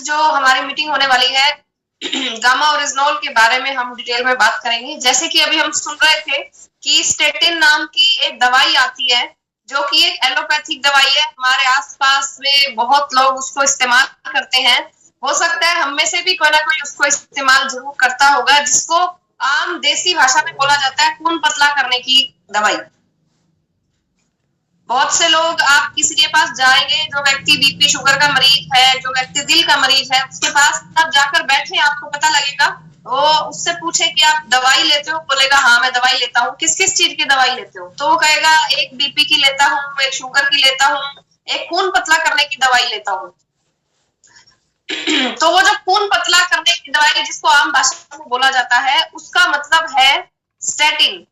जो हमारी मीटिंग होने वाली है गामा ओरिजिनोल के बारे में हम डिटेल में बात करेंगे। जैसे कि अभी हम सुन रहे थे कि स्टेटिन नाम की एक दवाई आती है जो कि एक एलोपैथिक दवाई है। हमारे आसपास में बहुत लोग उसको इस्तेमाल करते हैं। हो सकता है हम में से भी कोई ना कोई उसको इस्तेमाल जरूर करता होगा, जिसको आम देसी भाषा में बोला जाता है खून पतला करने की दवाई। बहुत से लोग, आप किसी के पास जाएंगे, जो व्यक्ति बीपी शुगर का मरीज है, जो व्यक्ति दिल का मरीज है, उसके पास आप जाकर बैठे, आपको पता लगेगा। वो उससे पूछे कि आप दवाई लेते हो, बोलेगा हाँ मैं दवाई लेता हूँ। किस किस चीज की दवाई लेते हो? तो वो कहेगा एक बीपी की लेता हूँ, एक शुगर की लेता हूँ, एक खून पतला करने की दवाई लेता हूँ। तो वो जो खून पतला करने की दवाई जिसको आम भाषा में बोला जाता है, उसका मतलब है स्टेटिन,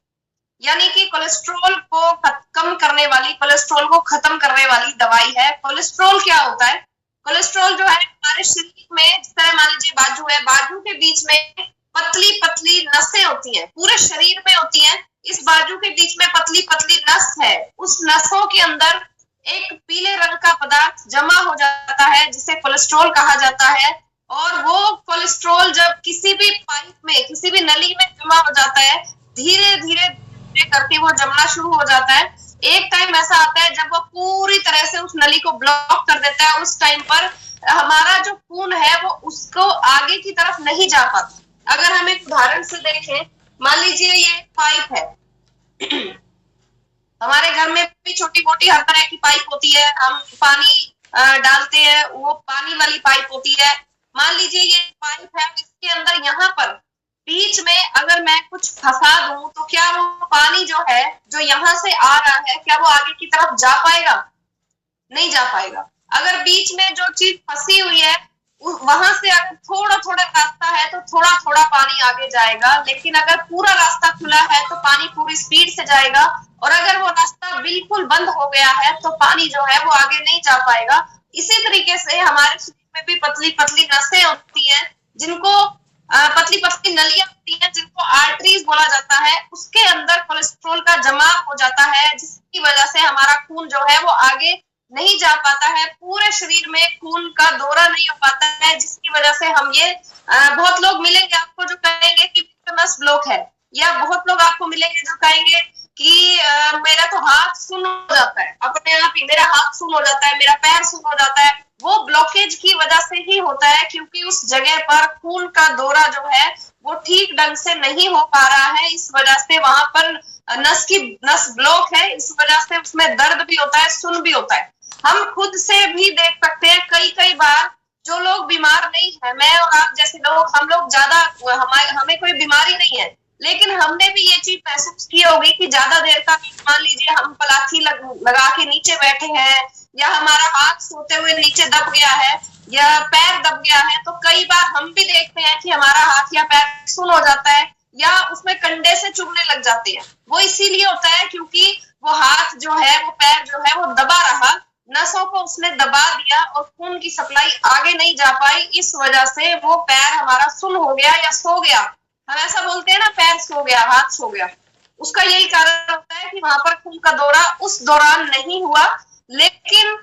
यानी कि कोलेस्ट्रॉल को कम करने वाली, कोलेस्ट्रॉल को खत्म करने वाली दवाई है। कोलेस्ट्रॉल क्या होता है? कोलेस्ट्रॉल जो है हमारे शरीर में, जिस तरह मान लीजिए बाजू है, बाजू के बीच में पतली पतली नसें होती हैं, पूरे शरीर में होती हैं। इस बाजू के बीच में पतली पतली नस है, उस नसों के अंदर एक पीले रंग का पदार्थ जमा हो जाता है जिसे कोलेस्ट्रॉल कहा जाता है। और वो कोलेस्ट्रॉल जब किसी भी पाइप में, किसी भी नली में जमा हो जाता है, धीरे धीरे करके वो जमना शुरू हो जाता है। एक टाइम ऐसा आता है जब वो पूरी तरह से उस नली को ब्लॉक कर देता है। उस टाइम पर हमारा जो खून है वो उसको आगे की तरफ नहीं जा पाता। अगर हम एक उदाहरण से देखें, मान लीजिए ये पाइप है हमारे घर में भी छोटी मोटी हर तरह की पाइप होती है, हम पानी डालते हैं, वो पानी वाली पाइप होती है। मान लीजिए ये पाइप है, इसके अंदर यहाँ पर बीच में अगर मैं कुछ फंसा दूं तो क्या वो पानी जो है, जो यहाँ से आ रहा है, क्या वो आगे की तरफ जा पाएगा? नहीं जा पाएगा। अगर बीच में जो चीज फंसी हुई है वहां से अगर थोड़ा थोड़ा रास्ता है तो थोड़ा थोड़ा पानी आगे जाएगा, लेकिन अगर पूरा रास्ता खुला है तो पानी पूरी स्पीड से जाएगा। और अगर वो रास्ता बिल्कुल बंद हो गया है तो पानी जो है वो आगे नहीं जा पाएगा। इसी तरीके से हमारे शरीर में भी पतली पतली नसें होती हैं, जिनको पतली पतली नलियां होती हैं, जिनको आर्टरीज बोला जाता है। उसके अंदर कोलेस्ट्रॉल का जमा हो जाता है, जिसकी वजह से हमारा खून जो है वो आगे नहीं जा पाता है, पूरे शरीर में खून का दौरा नहीं हो पाता है, जिसकी वजह से हम ये बहुत लोग मिलेंगे आपको जो कहेंगे कि नस ब्लॉक है, या बहुत लोग आपको मिलेंगे जो कहेंगे कि मेरा तो हाथ सुन्न हो जाता है, अपने आप ही मेरा हाथ सुन्न हो जाता है, मेरा पैर सुन्न हो जाता है। वो ब्लॉकेज की वजह से ही होता है, क्योंकि उस जगह पर खून का दौरा जो है वो ठीक ढंग से नहीं हो पा रहा है। इस वजह से वहां पर नस ब्लॉक है, इस वजह से उसमें दर्द भी होता है, सुन्न भी होता है। हम खुद से भी देख सकते हैं कई बार जो लोग बीमार नहीं है, मैं और आप जैसे लोग, हम लोग ज्यादा, हमें कोई बीमारी नहीं है, लेकिन हमने भी ये चीज महसूस की होगी कि ज्यादा देर तक, मान लीजिए हम पलाथी लगा के नीचे बैठे हैं, या हमारा हाथ सोते हुए नीचे दब गया है, या पैर दब गया है, तो कई बार हम भी देखते हैं कि हमारा हाथ या पैर सुन्न हो जाता है, या उसमें कंडे से चुभने लग जाते हैं। वो इसीलिए होता है क्योंकि वो हाथ जो है, वो पैर जो है वो दबा रहा, नसों को उसने दबा दिया और खून की सप्लाई आगे नहीं जा पाई। इस वजह से वो पैर हमारा सुन्न हो गया या सो गया। हम ऐसा बोलते हैं ना, पैर सो गया, हाथ सो गया। उसका यही कारण होता है कि वहां पर खून का दौरा उस दौरान नहीं हुआ। लेकिन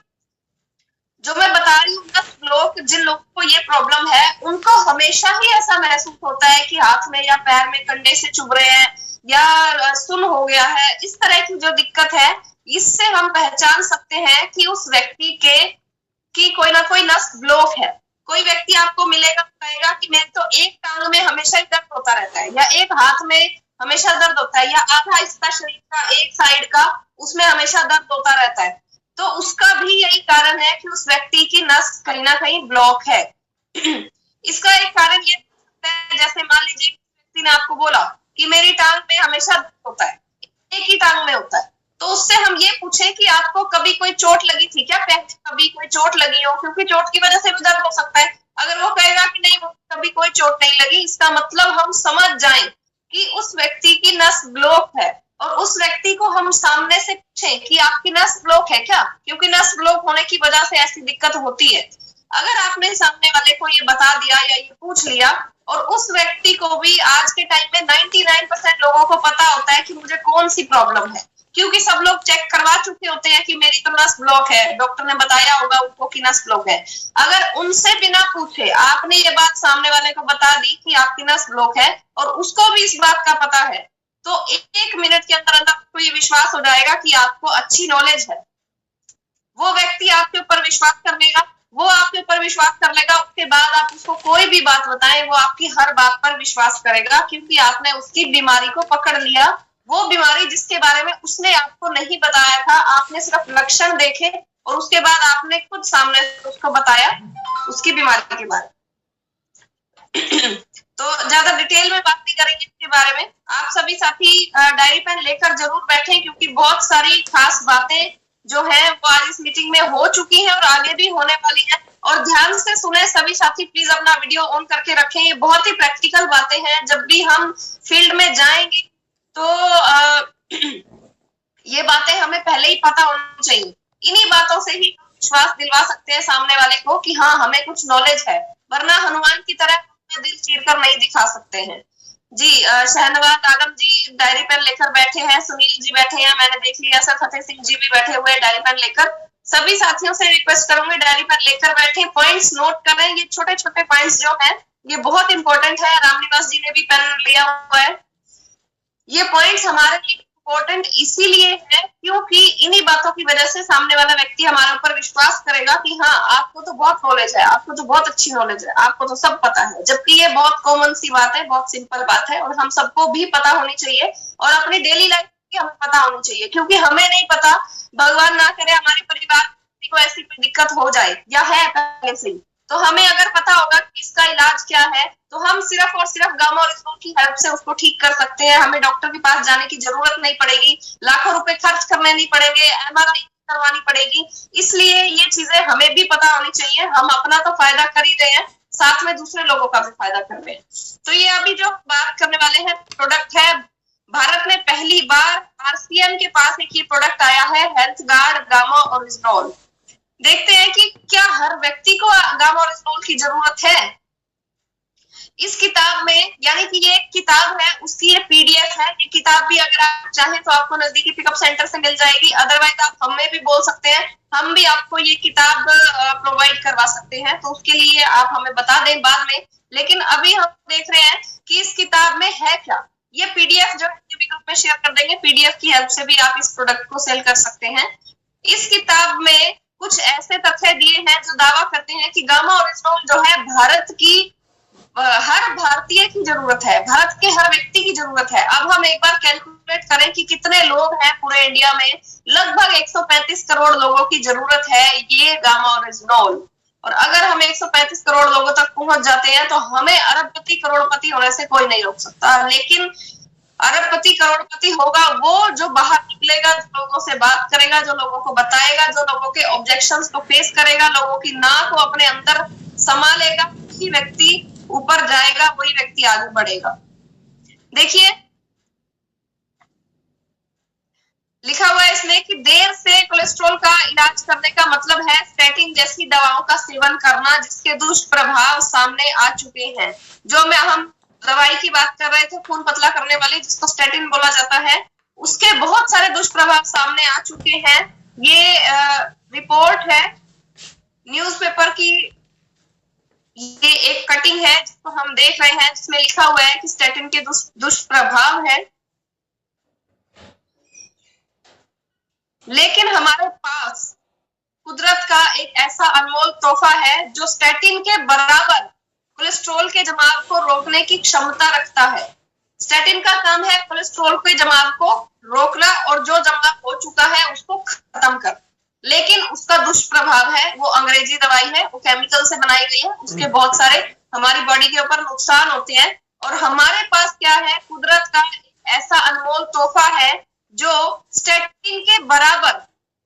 जो मैं बता रही हूँ, लोग, जिन लोगों को ये प्रॉब्लम है, उनको हमेशा ही ऐसा महसूस होता है कि हाथ में या पैर में कंडे से चुभ रहे हैं, या सुन्न हो गया है। इस तरह की जो दिक्कत है, इससे हम पहचान सकते हैं कि उस व्यक्ति की कोई ना कोई नस ब्लॉक है। कोई व्यक्ति आपको मिलेगा, कहेगा कि मेरे तो एक टांग में हमेशा ही दर्द होता रहता है, या एक हाथ में हमेशा दर्द होता है, या आधा हिस्सा शरीर का एक साइड का उसमें हमेशा दर्द होता रहता है। तो उसका भी यही कारण है कि उस व्यक्ति की नस कहीं ना कहीं ब्लॉक है। इसका एक कारण ये है, जैसे मान लीजिए व्यक्ति ने आपको बोला कि मेरी टांग में हमेशा दर्द होता है, एक ही टांग में होता है, तो उससे हम ये पूछे कि आपको कभी कोई चोट लगी थी क्या? कभी कोई चोट लगी हो, क्योंकि चोट की वजह से भी दर्द हो सकता है। अगर वो कहेगा कि नहीं, कभी कोई चोट नहीं लगी, इसका मतलब हम समझ जाएं कि उस व्यक्ति की नस ब्लॉक है। और उस व्यक्ति को हम सामने से पूछें कि आपकी नस ब्लॉक है क्या, क्योंकि नस ब्लॉक होने की वजह से ऐसी दिक्कत होती है। अगर आपने सामने वाले को ये बता दिया या ये पूछ लिया, और उस व्यक्ति को भी आज के टाइम में 99% लोगों को पता होता है कि मुझे कौन सी प्रॉब्लम है, क्योंकि सब लोग चेक करवा चुके होते हैं कि मेरी तो नस ब्लॉक है, डॉक्टर ने बताया होगा उनको कि नस ब्लॉक है। अगर उनसे बिना पूछे आपने ये बात सामने वाले को बता दी कि आपकी नस ब्लॉक है और उसको भी इस बात का पता है, तो एक मिनट के अंदर अंदर आपको ये विश्वास हो जाएगा कि आपको अच्छी नॉलेज है। वो व्यक्ति आपके ऊपर विश्वास कर लेगा, वो आपके ऊपर विश्वास कर लेगा। उसके बाद आप उसको कोई भी बात बताएं, वो आपकी हर बात पर विश्वास करेगा, क्योंकि आपने उसकी बीमारी को पकड़ लिया। वो बीमारी जिसके बारे में उसने आपको नहीं बताया था, आपने सिर्फ लक्षण देखे और उसके बाद आपने खुद सामने उसको बताया उसकी बीमारी के बारे में। तो ज्यादा डिटेल में बात नहीं करेंगे इसके बारे में। आप सभी साथी डायरी पेन लेकर जरूर बैठें, क्योंकि बहुत सारी खास बातें जो है वो आज इस मीटिंग में हो चुकी है और आगे भी होने वाली है। और ध्यान से सुने सभी साथी, प्लीज अपना वीडियो ऑन करके रखें। ये बहुत ही प्रैक्टिकल बातें हैं। जब भी हम फील्ड में जाएंगे तो ये बातें हमें पहले ही पता होनी चाहिए। इन्हीं बातों से ही विश्वास दिलवा सकते हैं सामने वाले को कि हाँ हमें कुछ नॉलेज है, वरना हनुमान की तरह दिल चीरकर नहीं दिखा सकते हैं। जी शहनवाज आलम जी डायरी पेन लेकर बैठे हैं, सुनील जी बैठे हैं, मैंने देख लिया, सर फतेह सिंह जी भी बैठे हुए हैं डायरी पेन लेकर। सभी साथियों से रिक्वेस्ट करूंगी डायरी पेन लेकर बैठे, पॉइंट्स नोट करें। ये छोटे छोटे पॉइंट्स जो हैं ये बहुत इंपॉर्टेंट है। रामनिवास जी ने भी पेन लिया हुआ है। ये पॉइंट्स हमारे लिए इंपॉर्टेंट इसीलिए है क्योंकि इन्हीं बातों की वजह से सामने वाला व्यक्ति हमारे ऊपर विश्वास करेगा कि हाँ आपको तो बहुत नॉलेज है, आपको तो बहुत अच्छी नॉलेज है, आपको तो सब पता है। जबकि ये बहुत कॉमन सी बात है, बहुत सिंपल बात है और हम सबको भी पता होनी चाहिए और अपनी डेली लाइफ की हमें पता होनी चाहिए। क्योंकि हमें नहीं पता, भगवान ना करे हमारे परिवार को ऐसी कोई दिक्कत हो जाए या है पहले से ही, तो हमें अगर पता होगा कि इसका इलाज क्या है तो हम सिर्फ और सिर्फ गामा और स्टोन की हेल्प से उसको ठीक कर सकते हैं। हमें डॉक्टर के पास जाने की जरूरत नहीं पड़ेगी, लाखों रुपए खर्च करने नहीं पड़ेंगे, MRI करवानी पड़ेगी। इसलिए ये चीजें हमें भी पता होनी चाहिए। हम अपना तो फायदा कर ही रहे हैं, साथ में दूसरे लोगों का भी फायदा कर रहे हैं। तो ये अभी जो बात करने वाले हैं प्रोडक्ट है, भारत में पहली बार RCM के पास एक ये प्रोडक्ट आया है, हेल्थ गार्ड गामा ओरिजिनोल। देखते हैं कि क्या हर व्यक्ति को गामा ओरिजिनोल की जरूरत है। इस किताब में, यानी कि ये एक किताब है, उसकी ये PDF है। ये किताब भी अगर आप चाहें तो आपको नजदीकी पिकअप सेंटर से मिल जाएगी, अदरवाइज आप हमें भी बोल सकते हैं, हम भी आपको ये किताब प्रोवाइड करवा सकते हैं। तो उसके लिए आप हमें बता दें बाद में। लेकिन अभी हम देख रहे हैं कि इस किताब में है क्या। ये PDF जो है ग्रुप में शेयर कर देंगे, PDF की हेल्प से भी आप इस प्रोडक्ट को सेल कर सकते हैं। इस किताब में कुछ ऐसे तथ्य दिए हैं जो दावा करते हैं कि गामा ओरिजिनोल जो है भारत की हर भारतीय की जरूरत है, भारत के हर व्यक्ति की जरूरत है। अब हम एक बार कैलकुलेट करें कि कितने लोग हैं पूरे इंडिया में। लगभग 135 करोड़ लोगों की जरूरत है ये गामा ओरिजिनोल। और अगर हम 135 करोड़ लोगों तक पहुंच जाते हैं तो हमें अरबपति करोड़पति होने से कोई नहीं रोक सकता। लेकिन अरबपति करोड़पति होगा वो जो बाहर निकलेगा, जो लोगों से बात करेगा, जो लोगों को बताएगा, जो लोगों के ऑब्जेक्शंस को फेस करेगा, लोगों की ना को अपने अंदर संभालेगा, वही व्यक्ति ऊपर जाएगा, वही व्यक्ति आगे बढ़ेगा। देखिए लिखा हुआ है इसमें कि देर से कोलेस्ट्रॉल का इलाज करने का मतलब है स्टैटिन जैसी दवाओं का सेवन करना, जिसके दुष्प्रभाव सामने आ चुके हैं। जो हम दवाई की बात कर रहे थे, खून पतला करने वाली, जिसको स्टैटिन बोला जाता है, उसके बहुत सारे दुष्प्रभाव सामने आ चुके हैं। ये रिपोर्ट है न्यूज़पेपर की, ये एक कटिंग है जिसको हम देख रहे हैं, जिसमें लिखा हुआ है कि स्टैटिन के दुष्प्रभाव है। लेकिन हमारे पास कुदरत का एक ऐसा अनमोल तोहफा है जो स्टैटिन के बराबर कोलेस्ट्रॉल के जमाव को रोकने की क्षमता रखता है। स्टैटिन का काम है कोलेस्ट्रॉल के जमाव को रोकना और जो जमाव हो चुका है उसको खत्म कर। लेकिन उसका दुष्प्रभाव है, वो अंग्रेजी दवाई है, वो केमिकल से बनाई गई है, उसके बहुत सारे हमारी बॉडी के ऊपर नुकसान होते हैं। और हमारे पास क्या है, कुदरत का ऐसा अनमोल तोहफा है जो स्टैटिन के बराबर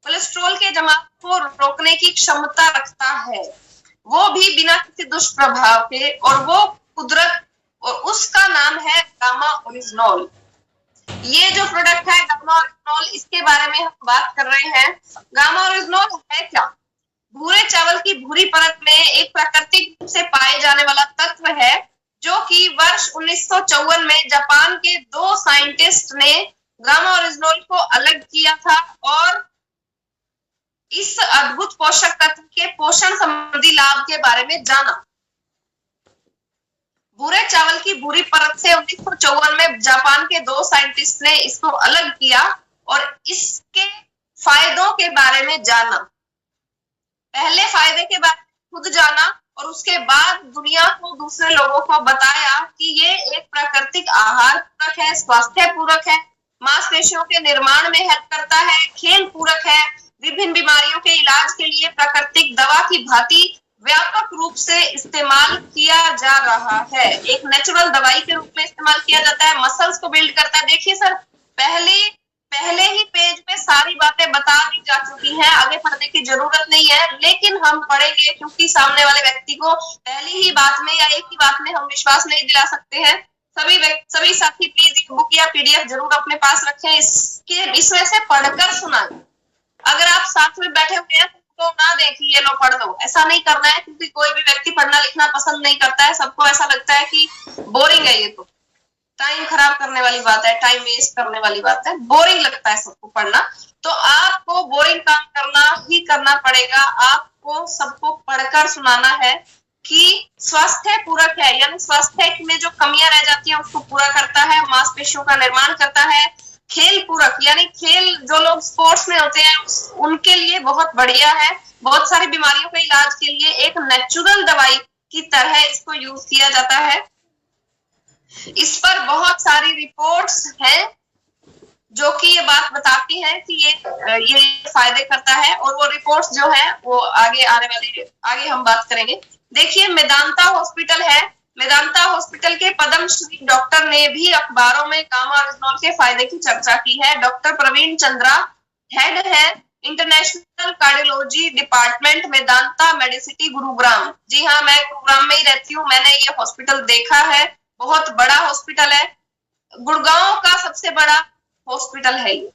कोलेस्ट्रॉल के जमाव को रोकने की क्षमता रखता है, वो भी बिना किसी दुष्प्रभाव के। और वो कुदरत, और उसका नाम है गामा ओरिजिनोल। ये जो प्रोडक्ट है गामा ओरिजिनोल, इसके बारे में हम बात कर रहे हैं। गामा ओरिजिनोल है क्या? भूरे चावल की भूरी परत में एक प्राकृतिक रूप से पाए जाने वाला तत्व है जो कि वर्ष 1954 में जापान के 2 साइंटिस्ट ने गामा ओरिजिनोल को अलग किया था और इस अद्भुत पोषक तत्व के पोषण संबंधी लाभ के बारे में जाना। भूरे चावल की भूरी परत से 1954 में जापान के 2 साइंटिस्ट ने इसको अलग किया और इसके फायदों के बारे में जाना। पहले फायदे के बारे में खुद जाना और उसके बाद दुनिया को, दूसरे लोगों को बताया कि ये एक प्राकृतिक आहार पूरक है, स्वास्थ्य पूरक है, मांसपेशियों के निर्माण में हेल्प करता है, खेल पूरक है, विभिन्न बीमारियों के इलाज के लिए प्राकृतिक दवा की भांति व्यापक रूप से इस्तेमाल किया जा रहा है। एक नेचुरल दवाई के रूप में इस्तेमाल किया जाता है, मसल्स को बिल्ड करता है। देखिए सर, पहले ही पेज पे सारी बातें बता दी जा चुकी हैं, आगे पढ़ने की जरूरत नहीं है, लेकिन हम पढ़ेंगे क्योंकि सामने वाले व्यक्ति को पहली ही बात में या एक ही बात में हम विश्वास नहीं दिला सकते हैं। सभी साथी प्लीज बुक या पीडीएफ जरूर अपने पास रखें, इसमें से पढ़कर सुनाएं। अगर आप साथ में बैठे हुए हैं तो ना देखिए ये लो पढ़ लो, ऐसा नहीं करना है, क्योंकि कोई भी व्यक्ति पढ़ना लिखना पसंद नहीं करता है। सबको ऐसा लगता है कि बोरिंग है, ये तो टाइम खराब करने वाली बात है, टाइम वेस्ट करने वाली बात है, बोरिंग लगता है सबको पढ़ना। तो आपको बोरिंग काम करना ही करना पड़ेगा, आपको सबको पढ़कर सुनाना है कि स्वास्थ्य पूरक है, यानी स्वास्थ्य में जो कमियां रह जाती हैं उसको पूरा करता है, मांसपेशियों का निर्माण करता है। खेल पूरक, यानी खेल जो लोग स्पोर्ट्स में होते हैं उनके लिए बहुत बढ़िया है, बहुत सारी बीमारियों के इलाज के लिए एक नेचुरल दवाई की तरह इसको यूज किया जाता है। इस पर बहुत सारी रिपोर्ट्स हैं जो कि ये बात बताती हैं कि ये फायदे करता है, और वो रिपोर्ट्स जो है वो आगे हम बात करेंगे। देखिए, मेदांता हॉस्पिटल है, मेदांता हॉस्पिटल के पद्मश्री डॉक्टर ने भी अखबारों में गामा ओरिजिनोल के फायदे की चर्चा की है। डॉक्टर प्रवीण चंद्रा हेड है international cardiology department Medanta Medicity Gurugram. जी हाँ, मैं गुरुग्राम में ही रहती हूँ, मैंने ये हॉस्पिटल देखा है, बहुत बड़ा हॉस्पिटल है, गुड़गांव का सबसे बड़ा हॉस्पिटल है ये।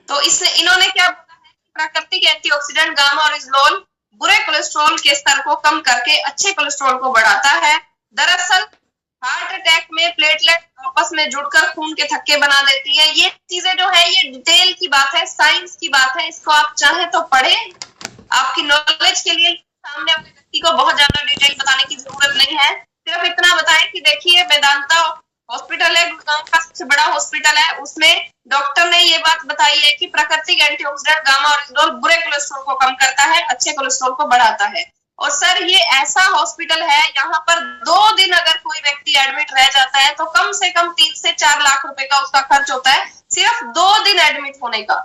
तो इन्होंने क्या बोला है, प्राकृतिक एंटीऑक्सीडेंट गामा ओरिजिनोल बुरे कोलेस्ट्रॉल के स्तर को कम करके अच्छे कोलेस्ट्रॉल को बढ़ाता है। दरअसल हार्ट अटैक में प्लेटलेट आपस में जुड़कर खून के थक्के बना देती है। ये चीजें जो है ये डिटेल की बात है, साइंस की बात है, इसको आप चाहें तो पढ़ें, आपकी नॉलेज के लिए। सामने वाले व्यक्ति को बहुत ज्यादा डिटेल बताने की जरूरत नहीं है, सिर्फ इतना बताएं कि देखिए वेदांता हॉस्पिटल है, गुड़गांव का सबसे बड़ा हॉस्पिटल है, उसमें डॉक्टर ने ये बात बताई है कि प्राकृतिक एंटीऑक्सीडेंट गामा ओरिजिनोल बुरे कोलेस्ट्रॉल को कम करता है, अच्छे कोलेस्ट्रॉल को बढ़ाता है। और सर ये ऐसा हॉस्पिटल है, यहाँ पर 2 दिन अगर कोई व्यक्ति एडमिट रह जाता है तो कम से कम 3 से 4 लाख रुपए का उसका खर्च होता है, सिर्फ 2 दिन एडमिट होने का।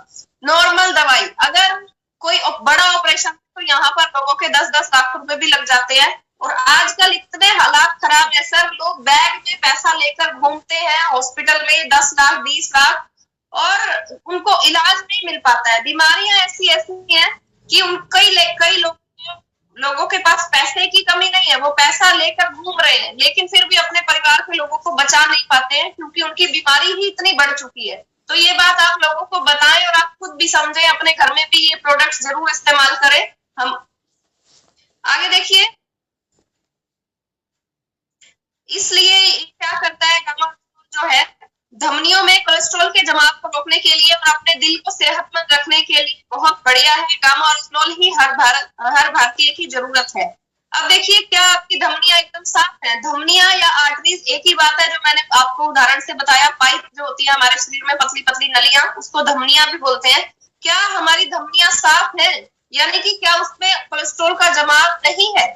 नॉर्मल दवाई, अगर कोई बड़ा ऑपरेशन तो यहाँ पर लोगों के 10-10 लाख रुपए भी लग जाते हैं। और आजकल इतने हालात खराब है सर, लोग बैग में पैसा लेकर घूमते हैं हॉस्पिटल में 10 लाख 20 लाख, और उनको इलाज नहीं मिल पाता है। बीमारियां ऐसी हैं कि कई लोगों के पास पैसे की कमी नहीं है, वो पैसा लेकर घूम रहे हैं, लेकिन फिर भी अपने परिवार के लोगों को बचा नहीं पाते हैं, क्योंकि उनकी बीमारी ही इतनी बढ़ चुकी है। तो ये बात आप लोगों को बताएं और आप खुद भी समझें, अपने घर में भी ये प्रोडक्ट्स जरूर इस्तेमाल करें। हम आगे देखिए, इसलिए क्या करता है गामा जो है, धमनियों में कोलेस्ट्रॉल के जमाव को रोकने के लिए और अपने दिल को सेहतमंद रखने के लिए बहुत बढ़िया है। गामा ओरिजिनोल ही हर भारतीय की जरूरत है। अब देखिए, क्या आपकी धमनियां एकदम साफ है? धमनियां या आर्टरीज एक ही बात है, जो मैंने आपको उदाहरण से बताया। पाइप जो होती है हमारे शरीर में, पतली पतली नलियां, उसको धमनियां भी बोलते हैं। क्या हमारी धमनियां साफ है, यानी कि क्या उसमें कोलेस्ट्रॉल का जमाव नहीं है?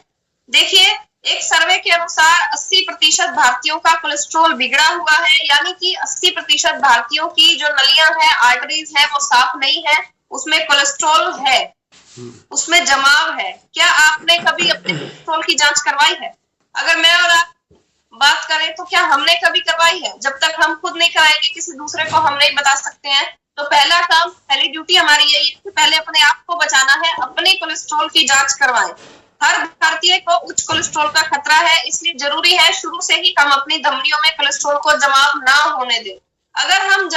देखिए, एक सर्वे के अनुसार 80% भारतीयों का कोलेस्ट्रॉल बिगड़ा हुआ है, यानी कि 80% भारतीयों की जो नलियां हैं, आर्टरीज है, वो साफ नहीं है, उसमें कोलेस्ट्रॉल है, उसमें जमाव है। क्या आपने कभी अपने कोलेस्ट्रॉल की जांच करवाई है? अगर मैं और आप बात करें तो क्या हमने कभी करवाई है? जब तक हम खुद नहीं कराएंगे, किसी दूसरे को हम नहीं बता सकते हैं। तो पहली ड्यूटी हमारी यही है कि पहले अपने आप को बचाना है, अपने कोलेस्ट्रॉल की जांच करवाएं। हर भारतीय को उच्च कोलेस्ट्रॉल का खतरा है, इसलिए जरूरी है शुरू से ही हम अपनी धमनियों में कोलेस्ट्रॉल को जमाव ना होने दें। अगर हम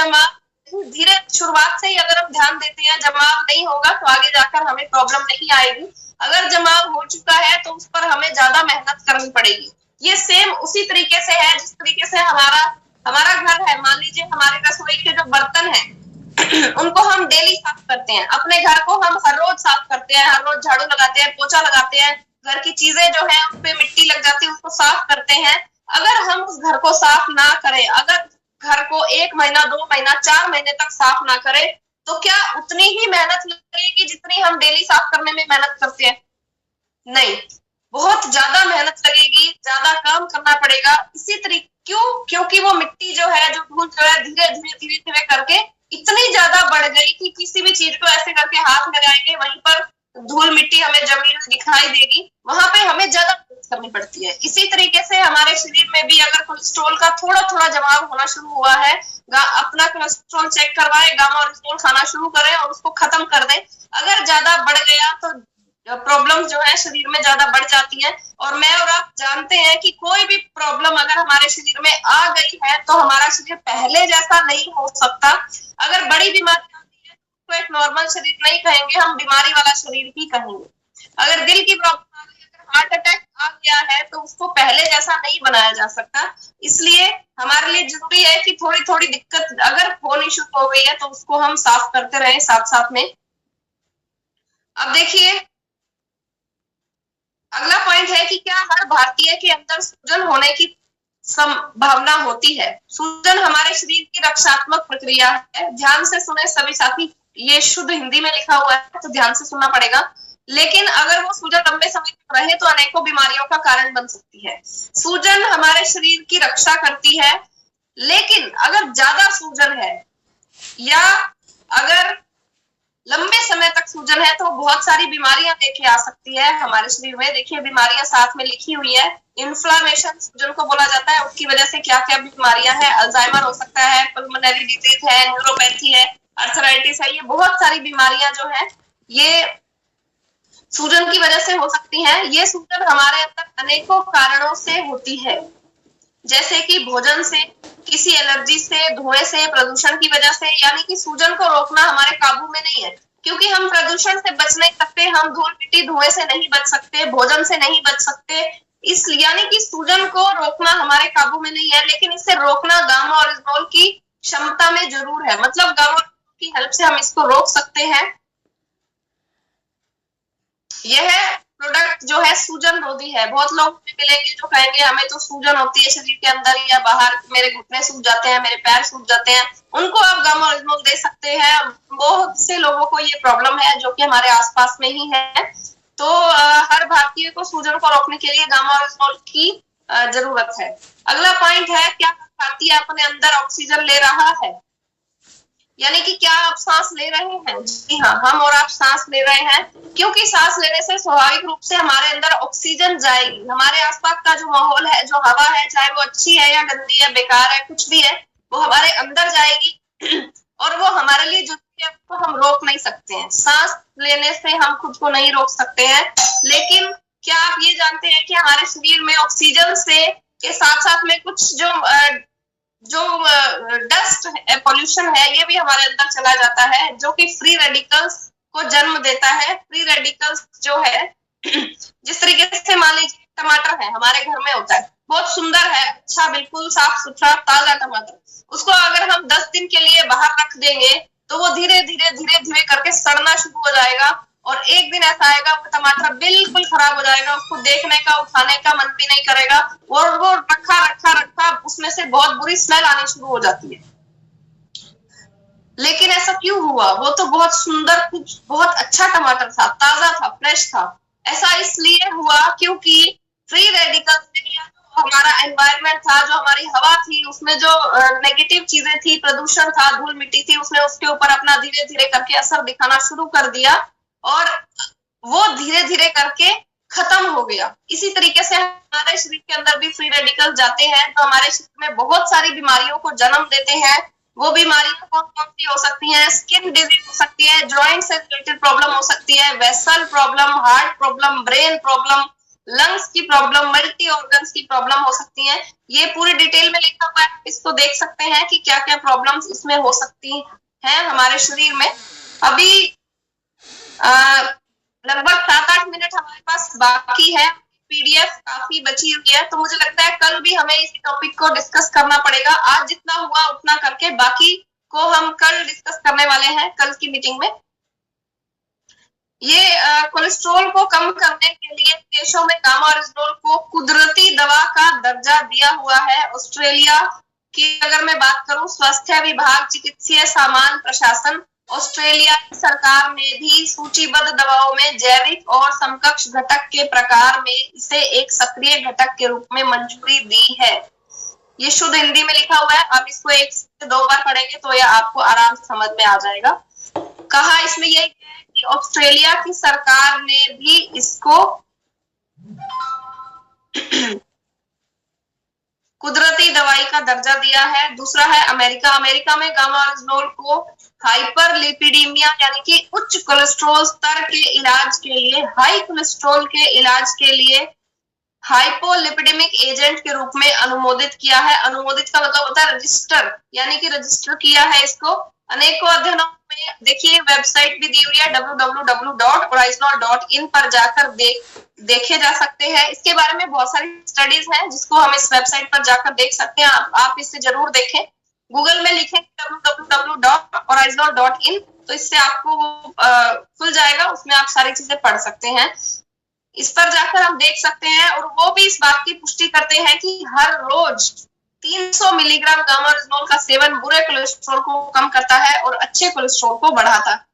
धीरे शुरुआत से ही अगर हम ध्यान देते हैं, जमाव नहीं होगा तो आगे जाकर हमें प्रॉब्लम नहीं आएगी। अगर जमाव हो चुका है तो उस पर हमें ज्यादा मेहनत करनी पड़ेगी। ये सेम उसी तरीके से है जिस तरीके से हमारा हमारा घर है, मान लीजिए हमारे रसोई के जो बर्तन हैं उनको हम डेली साफ करते हैं, अपने घर को हम हर रोज साफ करते हैं, हर रोज झाड़ू लगाते हैं, पोछा लगाते हैं, घर की चीजें जो है उस पे मिट्टी लग जाती है उसको साफ करते हैं। अगर हम उस घर को साफ ना करें, अगर घर को 1 महीना 2 महीना 4 महीने तक साफ ना करें, तो क्या उतनी ही मेहनत लगेगी जितनी हम डेली साफ करने में मेहनत करते हैं? नहीं, बहुत ज्यादा मेहनत लगेगी, ज्यादा काम करना पड़ेगा। इसी तरीके क्योंकि वो मिट्टी जो है, जो धूल जो है, धीरे धीरे धीरे धीरे करके इतनी ज्यादा बढ़ गई कि किसी भी चीज को ऐसे करके हाथ लगाएंगे वहीं पर धूल मिट्टी हमें जमीन में दिखाई देगी, वहां पे हमें ज्यादा मेहनत करनी पड़ती है। इसी तरीके से हमारे शरीर में भी अगर कोलेस्ट्रॉल का थोड़ा थोड़ा जमाव होना शुरू हुआ है, अपना कोलेस्ट्रॉल चेक करवाए, गामा ओरिजिनल खाना शुरू करें और उसको खत्म कर दें। अगर ज्यादा बढ़ गया तो प्रॉब्लम जो है शरीर में ज्यादा बढ़ जाती है। और मैं और आप जानते हैं कि कोई भी प्रॉब्लम अगर हमारे शरीर में आ गई है तो हमारा शरीर पहले जैसा नहीं हो सकता। अगर बड़ी बीमारी आती है तो एक नॉर्मल शरीर नहीं कहेंगे, हम बीमारी वाला शरीर ही कहेंगे। अगर दिल की प्रॉब्लम आ गई, अगर हार्ट अटैक आ गया है तो उसको पहले जैसा नहीं बनाया जा सकता। इसलिए हमारे लिए जरूरी है कि थोड़ी थोड़ी दिक्कत अगर होनी शुरू हो गई है तो उसको हम साफ करते रहें साथ साथ में। अब देखिए, अगला पॉइंट है कि क्या हर भारतीय के अंदर सूजन होने की संभावना होती है? सूजन हमारे शरीर की रक्षात्मक प्रक्रिया है। ध्यान से सुने सभी साथी, ये शुद्ध हिंदी में लिखा हुआ है तो ध्यान से सुनना पड़ेगा। लेकिन अगर वो सूजन लंबे समय तक रहे तो अनेकों बीमारियों का कारण बन सकती है। सूजन हमारे शरीर की रक्षा करती है, लेकिन अगर ज्यादा सूजन है या अगर लंबे समय तक सूजन है तो बहुत सारी बीमारियां लेके आ सकती है हमारे शरीर में। देखिए बीमारियां साथ में लिखी हुई है। इन्फ्लामेशन सूजन को बोला जाता है, उसकी वजह से क्या क्या बीमारियां हैं, अल्जाइमर हो सकता है, पल्मोनरी डिजीज है, न्यूरोपैथी है, अर्थराइटिस है। ये बहुत सारी बीमारियां जो है ये सूजन की वजह से हो सकती हैं। ये सूजन हमारे अंदर अनेकों कारणों से होती है, जैसे कि भोजन से, किसी एलर्जी से, धुएं से, प्रदूषण की वजह से। यानी कि सूजन को रोकना हमारे काबू में नहीं है, क्योंकि हम प्रदूषण से बच नहीं सकते, हम धूल मिट्टी धुएं से नहीं बच सकते, भोजन से नहीं बच सकते। इस यानी कि सूजन को रोकना हमारे काबू में नहीं है, लेकिन इसे रोकना गामा ओरिजिनोल की क्षमता में जरूर है। मतलब गामा की हेल्प से हम इसको रोक सकते हैं। यह प्रोडक्ट जो है सूजन रोधी है। बहुत लोग मिलेंगे जो कहेंगे हमें तो सूजन होती है शरीर के अंदर या बाहर, मेरे घुटने सूज जाते हैं, मेरे पैर सूज जाते हैं, उनको आप गामा ओरिजिनल दे सकते हैं। बहुत से लोगों को ये प्रॉब्लम है जो कि हमारे आसपास में ही है। तो हर भारतीय को सूजन को रोकने के लिए गामा ओरिजिनल की जरूरत है। अगला पॉइंट है, क्या भारतीय अपने अंदर ऑक्सीजन ले रहा है? यानी कि क्या आप सांस ले रहे हैं? जी हाँ, हम और आप सांस ले रहे हैं, क्योंकि सांस लेने से स्वाभाविक रूप से हमारे अंदर ऑक्सीजन जाएगी। हमारे आसपास का जो माहौल है, जो हवा है, चाहे वो अच्छी है या गंदी है, बेकार है, कुछ भी है, वो हमारे अंदर जाएगी और वो हमारे लिए जो है उसको हम रोक नहीं सकते हैं। सांस लेने से हम खुद को नहीं रोक सकते हैं। लेकिन क्या आप ये जानते हैं कि हमारे शरीर में ऑक्सीजन से के साथ साथ में कुछ जो डस्ट पॉल्यूशन है ये भी हमारे अंदर चला जाता है, जो कि फ्री रेडिकल्स को जन्म देता है। फ्री रेडिकल्स जो है जिस तरीके से मान लीजिए टमाटर है, हमारे घर में होता है, बहुत सुंदर है, अच्छा, बिल्कुल साफ सुथरा ताजा टमाटर, उसको अगर हम 10 दिन के लिए बाहर रख देंगे तो वो धीरे धीरे धीरे धीरे करके सड़ना शुरू हो जाएगा और एक दिन ऐसा आएगा वो टमाटर बिल्कुल खराब हो जाएगा, उसको देखने का उठाने का मन भी नहीं करेगा और वो रखा रखा रखा उसमें से बहुत बुरी स्मेल आनी शुरू हो जाती है। लेकिन ऐसा क्यों हुआ? वो तो बहुत सुंदर, कुछ बहुत अच्छा टमाटर था, ताजा था, फ्रेश था। ऐसा इसलिए हुआ क्योंकि फ्री रेडिकल हमारा एनवायरनमेंट था, जो हमारी हवा थी, उसमें जो नेगेटिव चीजें थी, प्रदूषण था, धूल मिट्टी थी, उसने उसके ऊपर अपना धीरे धीरे करके असर दिखाना शुरू कर दिया और वो धीरे धीरे करके खत्म हो गया। इसी तरीके से हमारे शरीर के अंदर भी फ्री रेडिकल जाते हैं तो हमारे शरीर में बहुत सारी बीमारियों को जन्म देते हैं। वो बीमारियां कौन कौन सी हो सकती हैं? स्किन डिजीज हो सकती है, जॉइंट से रिलेटेड प्रॉब्लम हो सकती है, vessel problem, heart problem, brain problem, lungs की प्रॉब्लम, मल्टी ऑर्गन्स की प्रॉब्लम हो सकती है। ये पूरी डिटेल में लिखा हुआ है, इसको देख सकते हैं कि क्या क्या प्रॉब्लम्स इसमें हो सकती हैं हमारे शरीर में। अभी लगभग 7-8 मिनट हमारे पास बाकी है। पीडीएफ काफी बची हुई है, तो मुझे लगता है कल भी हमें इसी टॉपिक को डिस्कस करना पड़ेगा। आज जितना हुआ उतना करके बाकी को हम कल डिस्कस करने वाले हैं, कल की मीटिंग में। ये कोलेस्ट्रॉल को कम करने के लिए देशों में गामा ओरिजिनोल को कुदरती दवा का दर्जा दिया हुआ है। ऑस्ट्रेलिया की अगर मैं बात करूं, स्वास्थ्य विभाग, चिकित्सीय सामान प्रशासन, ऑस्ट्रेलिया की सरकार ने भी सूचीबद्ध दवाओं में जैविक और समकक्ष घटक के प्रकार में इसे एक सक्रिय घटक के रूप में मंजूरी दी है। ये शुद्ध हिंदी में लिखा हुआ है, अब इसको 1 से 2 बार पढ़ेंगे तो यह आपको आराम से समझ में आ जाएगा। कहा इसमें यही है कि ऑस्ट्रेलिया की सरकार ने भी इसको कुदरती दवाई का दर्जा दिया है। दूसरा है अमेरिका। अमेरिका में गामा ओरिजिनोल को हाइपरलिपिडीमिया यानी कि उच्च कोलेस्ट्रॉल स्तर के इलाज के लिए, हाई कोलेस्ट्रॉल के इलाज के लिए हाइपोलिपिडेमिक एजेंट के रूप में अनुमोदित किया है। अनुमोदित का मतलब होता है रजिस्टर, यानी कि रजिस्टर किया है इसको। अनेकों अध्ययनों में देखिए, वेबसाइट भी दी हुई है www.orizonol.in पर जाकर देखे जा सकते हैं। इसके बारे में बहुत सारी स्टडीज हैं जिसको हम इस वेबसाइट पर जाकर देख सकते हैं। आप इसे जरूर देखें। गूगल में लिखें www.orizonol.in तो इससे आपको खुल जाएगा, उसमें आप सारी चीजें पढ़ सकते हैं। इस पर जाकर हम देख सकते हैं, और वो भी इस बात की पुष्टि करते हैं कि हर रोज 300 मिलीग्राम गामा ओरिजिनोल का सेवन बुरे कोलेस्ट्रॉल को कम करता है और अच्छे कोलेस्ट्रॉल को बढ़ाता है।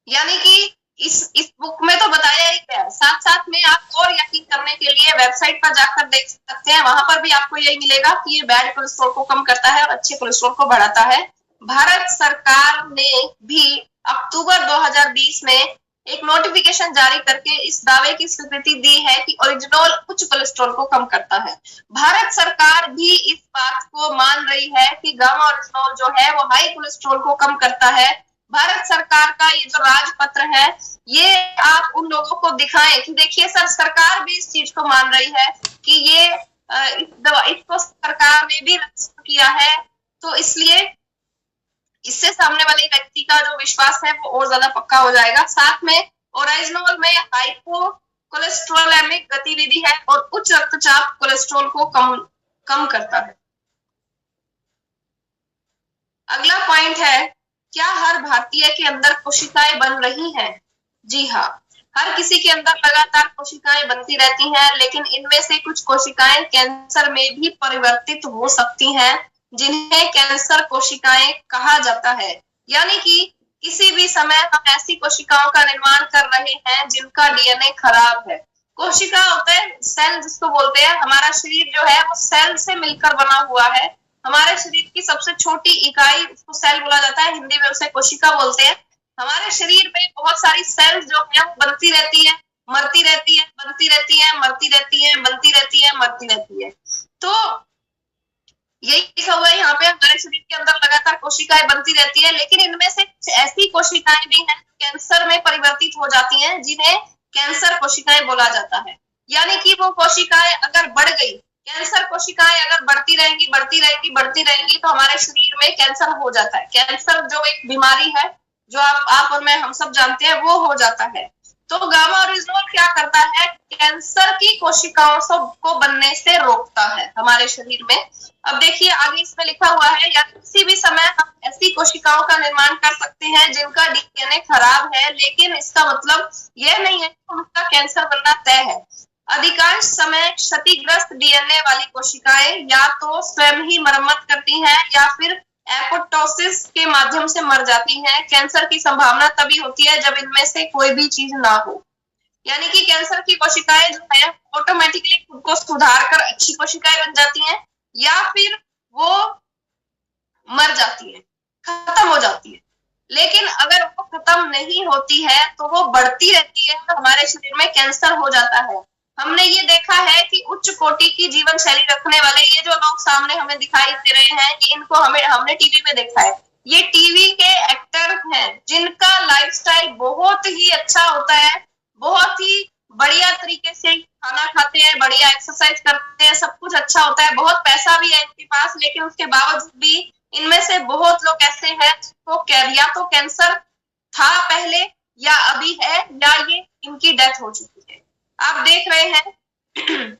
यानी कि इस बुक में तो बताया ही गया है, साथ साथ में आप और यकीन करने के लिए वेबसाइट पर जाकर देख सकते हैं। वहां पर भी आपको यही मिलेगा कि ये बैड कोलेस्ट्रॉल को कम करता है और अच्छे कोलेस्ट्रॉल को बढ़ाता है। भारत सरकार ने भी अक्टूबर 2020 में एक नोटिफिकेशन जारी करके इस दावे की स्वीकृति दी है कि ओरिजिनोल उच्च कोलेस्ट्रॉल को कम करता है। भारत सरकार भी इस बात को मान रही है कि गामा ओरिजिनोल जो है वो हाई कोलेस्ट्रॉल को कम करता है। भारत सरकार का ये जो राजपत्र है, ये आप उन लोगों को दिखाएं कि देखिए सर, सरकार भी इस चीज को मान रही है कि ये इसको सरकार ने भी रजिस्टर किया है, तो इसलिए इससे सामने वाले व्यक्ति का जो विश्वास है वो और ज्यादा पक्का हो जाएगा। साथ में ओरिजिनोल में हाइपो कोलेस्ट्रोलेमिक गतिविधि है और उच्च रक्तचाप कोलेस्ट्रॉल को कम करता है। अगला पॉइंट है, क्या हर भारतीय के अंदर कोशिकाएं बन रही हैं? जी हाँ, हर किसी के अंदर लगातार कोशिकाएं बनती रहती हैं, लेकिन इनमें से कुछ कोशिकाएं कैंसर में भी परिवर्तित हो सकती हैं, जिन्हें कैंसर कोशिकाएं कहा जाता है। यानी कि किसी भी समय हम ऐसी कोशिकाओं का निर्माण कर रहे हैं जिनका डीएनए खराब है। कोशिका होता है सेल जिसको बोलते हैं। हमारा शरीर जो है वो सेल से मिलकर बना हुआ है। हमारे शरीर की सबसे छोटी इकाई उसको सेल बोला जाता है, हिंदी में उसे कोशिका बोलते हैं। हमारे शरीर में बहुत सारी सेल्स जो है वो बनती रहती है, मरती रहती है, बनती रहती है, मरती रहती है, बनती रहती है, मरती रहती है। तो यही लिखा हुआ है यहाँ पे, हमारे शरीर के अंदर लगातार कोशिकाएं बनती रहती है, लेकिन इनमें से ऐसी कोशिकाएं भी हैं जो कैंसर में परिवर्तित हो जाती हैं, जिन्हें कैंसर कोशिकाएं बोला जाता है। यानी कि वो कोशिकाएं अगर बढ़ गई, कैंसर कोशिकाएं अगर बढ़ती रहेंगी बढ़ती रहेंगी बढ़ती रहेंगी तो हमारे शरीर में कैंसर हो जाता है। कैंसर जो एक बीमारी है जो आप और मैं हम सब जानते हैं, वो हो जाता है। तो गामा ओरिजिनोल क्या करता है? कैंसर की कोशिकाओं को बनने से रोकता है हमारे शरीर में। अब देखिए आगे इसमें लिखा हुआ है, या किसी भी समय हम ऐसी कोशिकाओं का निर्माण कर सकते हैं जिनका डीएनए खराब है, लेकिन इसका मतलब यह नहीं है कि उनका कैंसर बनना तय है। अधिकांश समय क्षतिग्रस्त डीएनए वाली कोशिकाएं या तो स्वयं ही मरम्मत करती हैं या फिर एपोप्टोसिस के माध्यम से मर जाती हैं। कैंसर की संभावना तभी होती है जब इनमें से कोई भी चीज ना हो। यानी कि कैंसर की कोशिकाएं जो है ऑटोमेटिकली खुद को सुधार कर अच्छी कोशिकाएं बन जाती हैं, या फिर वो मर जाती है, खत्म हो जाती है। लेकिन अगर वो खत्म नहीं होती है तो वो बढ़ती रहती है, तो हमारे शरीर में कैंसर हो जाता है। हमने ये देखा है कि उच्च कोटि की जीवन शैली रखने वाले ये जो लोग सामने हमें दिखाई दे रहे हैं, कि इनको हमने टीवी में देखा है। ये टीवी के एक्टर हैं जिनका लाइफस्टाइल बहुत ही अच्छा होता है, बहुत ही बढ़िया तरीके से खाना खाते हैं, बढ़िया एक्सरसाइज करते हैं, सब कुछ अच्छा होता है, बहुत पैसा भी है इनके पास, लेकिन उसके बावजूद भी इनमें से बहुत लोग ऐसे हैं जिनको या तो कैंसर था पहले, या अभी है, या ये इनकी डेथ हो चुकी है। आप देख रहे हैं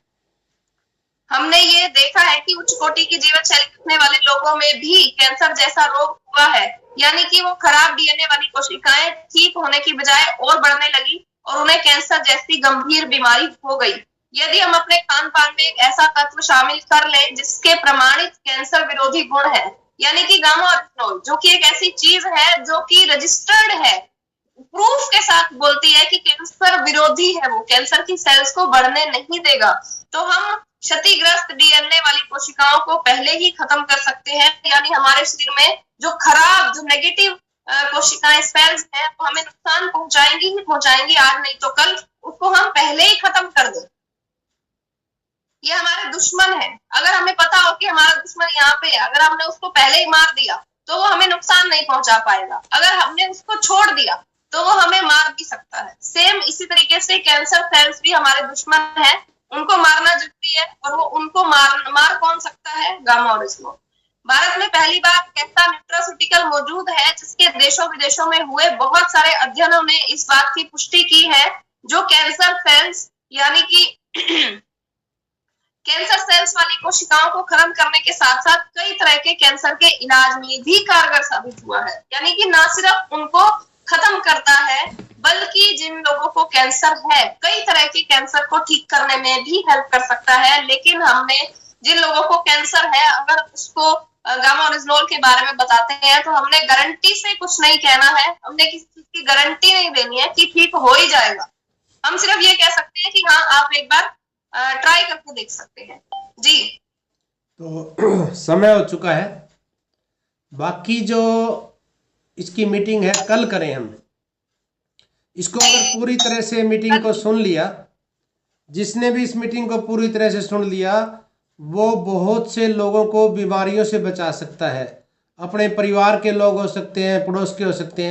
हमने ये देखा है कि उच्च कोटि की जीवन शैली रखने वाले लोगों में भी कैंसर जैसा रोग हुआ है, यानी कि वो खराब डीएनए वाली कोशिकाएं ठीक होने की बजाय और बढ़ने लगी और उन्हें कैंसर जैसी गंभीर बीमारी हो गई। यदि हम अपने खान पान में एक ऐसा तत्व शामिल कर लें जिसके प्रमाणित कैंसर विरोधी गुण है, यानी कि गामा ओरिजिनोल, जो कि एक ऐसी चीज है जो कि रजिस्टर्ड है, प्रूफ के साथ बोलती है कि कैंसर विरोधी है, वो कैंसर की सेल्स को बढ़ने नहीं देगा, तो हम क्षतिग्रस्त डीएनए वाली कोशिकाओं को पहले ही खत्म कर सकते हैं। यानी हमारे शरीर में जो खराब, जो नेगेटिव कोशिकाएं, सेल्स हैं, वो हमें नुकसान पहुंचाएंगी ही पहुंचाएंगी, आज नहीं तो कल, उसको हम पहले ही खत्म कर दें। ये हमारे दुश्मन है। अगर हमें पता हो कि हमारा दुश्मन यहाँ पे है, अगर हमने उसको पहले ही मार दिया तो वो हमें नुकसान नहीं पहुंचा पाएगा, अगर हमने उसको छोड़ दिया तो वो हमें मार भी सकता है। सेम इसी तरीके से कैंसर सेल्स भी हमारे दुश्मन है, उनको मारना जरूरी है, और वो उनको मार कौन सकता है? गामा ओरिजिनोल। भारत में पहली बार ऐसा न्यूट्रास्यूटिकल मौजूद है जिसके देशों विदेशों में हुए बहुत सारे अध्ययनों ने इस बात की पुष्टि की है, जो कैंसर सेल्स यानी कि कैंसर सेल्स वाली कोशिकाओं को खत्म करने के साथ साथ कई तरह के कैंसर के इलाज में भी कारगर साबित हुआ है। यानी कि ना सिर्फ उनको खत्म करता है, बल्कि जिन लोगों को कैंसर है, कई तरह के कैंसर को ठीक करने में भी हेल्प कर सकता है। लेकिन हमने जिन लोगों को कैंसर है, अगर उसको गामा ओरिजिनोल के बारे में बताते हैं तो हमने गारंटी से कुछ नहीं कहना है, हमने किसी चीज की गारंटी नहीं देनी है कि ठीक हो ही जाएगा। हम सिर्फ ये कह सकते हैं कि हाँ, आप एक बार ट्राई करके देख सकते हैं जी। तो समय हो चुका है, बाकी जो इसकी मीटिंग है कल करें हम इसको। अगर पूरी तरह से मीटिंग को सुन लिया, जिसने भी इस मीटिंग को पूरी तरह से सुन लिया, वो बहुत से लोगों को बीमारियों से बचा सकता है। अपने परिवार के लोग हो सकते हैं, पड़ोस के हो सकते हैं।